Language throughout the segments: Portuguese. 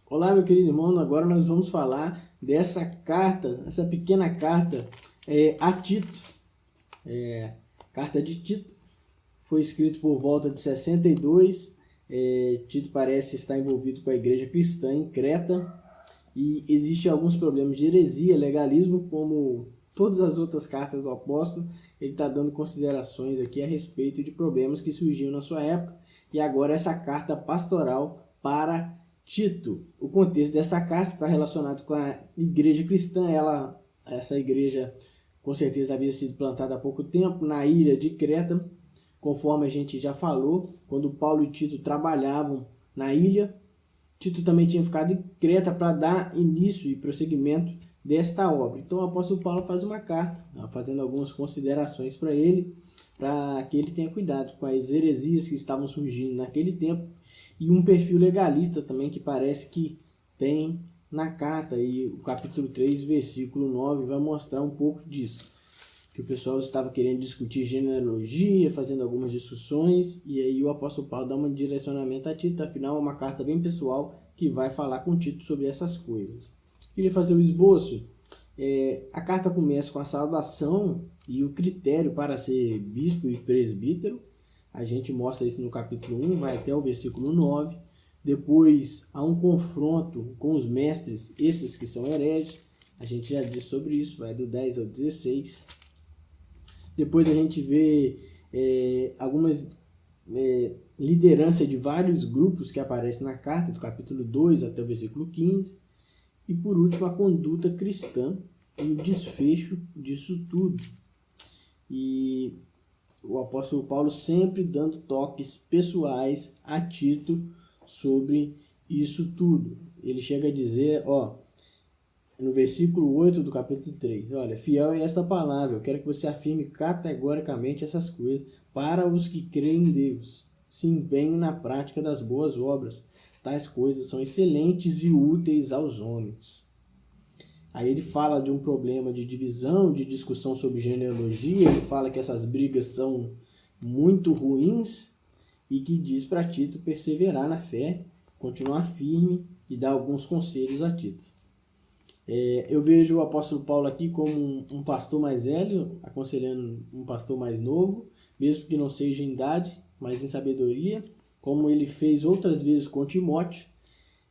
Olá, meu querido irmão, agora nós vamos falar dessa carta, essa pequena carta a Tito. Carta de Tito, foi escrito por volta de 62. Tito parece estar envolvido com a igreja cristã em Creta e existem alguns problemas de heresia, legalismo, como todas as outras cartas do apóstolo. Ele está dando considerações aqui a respeito de problemas que surgiram na sua época e agora essa carta pastoral para Tito. O contexto dessa carta está relacionado com a igreja cristã. Essa igreja com certeza havia sido plantada há pouco tempo na ilha de Creta, conforme a gente já falou, quando Paulo e Tito trabalhavam na ilha. Tito também tinha ficado em Creta para dar início e prosseguimento desta obra. Então o apóstolo Paulo faz uma carta, fazendo algumas considerações para ele, para que ele tenha cuidado com as heresias que estavam surgindo naquele tempo e um perfil legalista também que parece que tem na carta. E o capítulo 3, versículo 9 vai mostrar um pouco disso. Que o pessoal estava querendo discutir genealogia, fazendo algumas discussões, e aí o apóstolo Paulo dá um direcionamento a Tito. Afinal é uma carta bem pessoal que vai falar com Tito sobre essas coisas. Queria fazer o esboço. A carta começa com a saudação e o critério para ser bispo e presbítero. A gente mostra isso no capítulo 1, vai até o versículo 9. Depois há um confronto com os mestres, esses que são hereges. A gente já disse sobre isso, vai do 10 ao 16. Depois a gente vê algumas lideranças de vários grupos que aparecem na carta, do capítulo 2 até o versículo 15. E por último, a conduta cristã e o desfecho disso tudo. E o apóstolo Paulo sempre dando toques pessoais a Tito sobre isso tudo. Ele chega a dizer, no versículo 8 do capítulo 3, olha, fiel é esta palavra, eu quero que você afirme categoricamente essas coisas para os que creem em Deus, se empenhem na prática das boas obras. Tais coisas são excelentes e úteis aos homens. Aí ele fala de um problema de divisão, de discussão sobre genealogia, ele fala que essas brigas são muito ruins e que diz para Tito perseverar na fé, continuar firme e dar alguns conselhos a Tito. Eu vejo o apóstolo Paulo aqui como um pastor mais velho, aconselhando um pastor mais novo, mesmo que não seja em idade, mas em sabedoria, como ele fez outras vezes com Timóteo.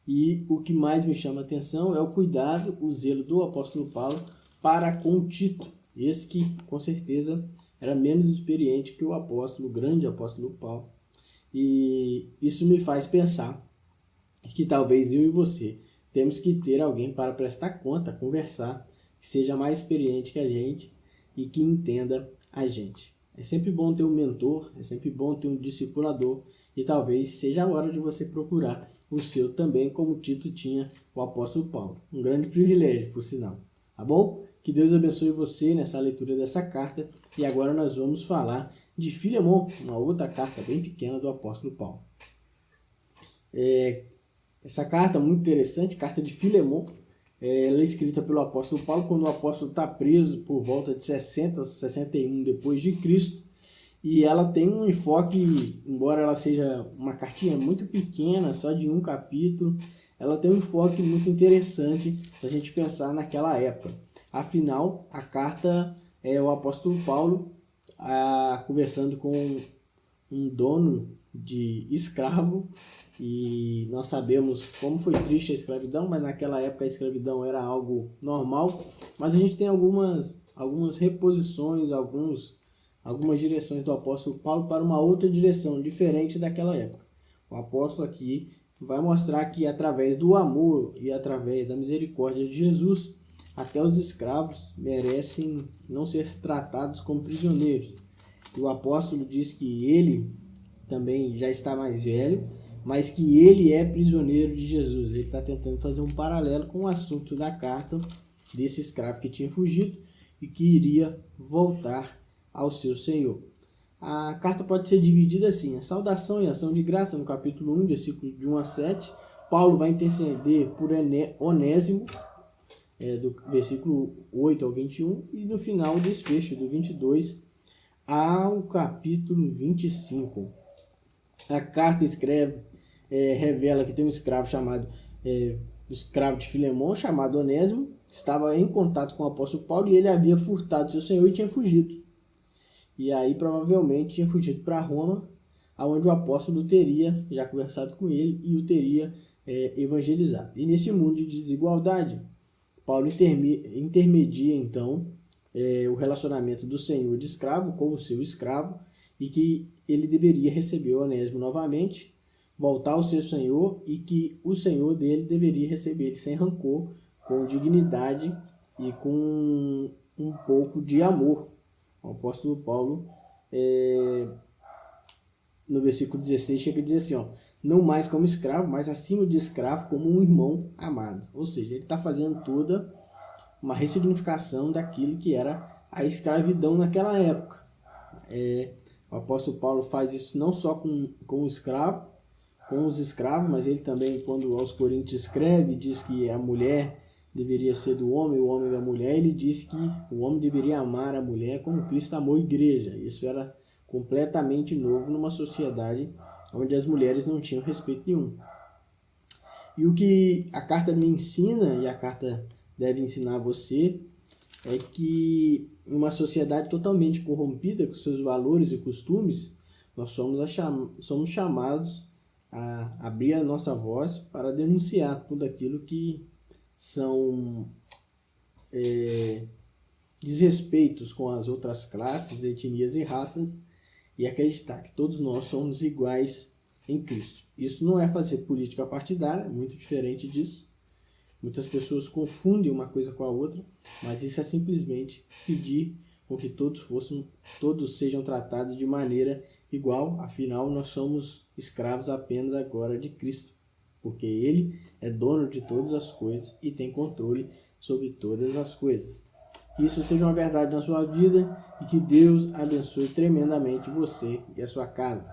E o que mais me chama a atenção é o cuidado, o zelo do apóstolo Paulo para com Tito, esse que com certeza era menos experiente que o grande apóstolo Paulo. E isso me faz pensar que talvez eu e você temos que ter alguém para prestar conta, conversar, que seja mais experiente que a gente e que entenda a gente. É sempre bom ter um mentor, é sempre bom ter um discipulador e talvez seja a hora de você procurar o seu também, como Tito tinha o apóstolo Paulo. Um grande privilégio, por sinal. Tá bom? Que Deus abençoe você nessa leitura dessa carta. E agora nós vamos falar de Filemon, uma outra carta bem pequena do apóstolo Paulo. Essa carta muito interessante, carta de Filemon, ela é escrita pelo apóstolo Paulo quando o apóstolo está preso por volta de 60, 61 depois de Cristo. E ela tem um enfoque, embora ela seja uma cartinha muito pequena, só de um capítulo, ela tem um enfoque muito interessante se a gente pensar naquela época. Afinal, a carta é o apóstolo Paulo conversando com um dono de escravo, e nós sabemos como foi triste a escravidão, mas naquela época a escravidão era algo normal. Mas a gente tem algumas reposições, algumas direções do apóstolo Paulo para uma outra direção, diferente daquela época. O apóstolo aqui vai mostrar que através do amor e através da misericórdia de Jesus, até os escravos merecem não ser tratados como prisioneiros. E o apóstolo diz que ele também já está mais velho, mas que ele é prisioneiro de Jesus. Ele está tentando fazer um paralelo com o assunto da carta desse escravo que tinha fugido e que iria voltar ao seu Senhor. A carta pode ser dividida assim: a saudação e ação de graça, no capítulo 1, versículo de 1 a 7. Paulo vai interceder por Onésimo, do versículo 8 ao 21, e no final o desfecho do 22 ao capítulo 25. A carta revela que tem um escravo chamado o escravo de Filemão, chamado Onésimo, estava em contato com o apóstolo Paulo e ele havia furtado seu senhor e tinha fugido. E aí provavelmente tinha fugido para Roma, aonde o apóstolo teria já conversado com ele e o teria evangelizado. E nesse mundo de desigualdade, Paulo intermedia então o relacionamento do senhor de escravo com o seu escravo, e que ele deveria receber o Onésimo novamente, voltar ao seu senhor, e que o senhor dele deveria receber ele sem rancor, com dignidade e com um pouco de amor. O apóstolo Paulo, no versículo 16, chega a dizer assim, ó, não mais como escravo, mas acima de escravo, como um irmão amado. Ou seja, ele está fazendo toda uma ressignificação daquilo que era a escravidão naquela época. O apóstolo Paulo faz isso não só com os escravos, mas ele também, quando aos Coríntios escreve, diz que a mulher deveria ser do homem, o homem da mulher. Ele diz que o homem deveria amar a mulher como Cristo amou a igreja. Isso era completamente novo numa sociedade onde as mulheres não tinham respeito nenhum. E o que a carta me ensina, e a carta deve ensinar você, é que em uma sociedade totalmente corrompida com seus valores e costumes, nós somos chamados a abrir a nossa voz para denunciar tudo aquilo que são desrespeitos com as outras classes, etnias e raças, e acreditar que todos nós somos iguais em Cristo. Isso não é fazer política partidária, é muito diferente disso. Muitas pessoas confundem uma coisa com a outra, mas isso é simplesmente pedir com que todos sejam tratados de maneira igual. Afinal, nós somos escravos apenas agora de Cristo, porque Ele é dono de todas as coisas e tem controle sobre todas as coisas. Que isso seja uma verdade na sua vida e que Deus abençoe tremendamente você e a sua casa.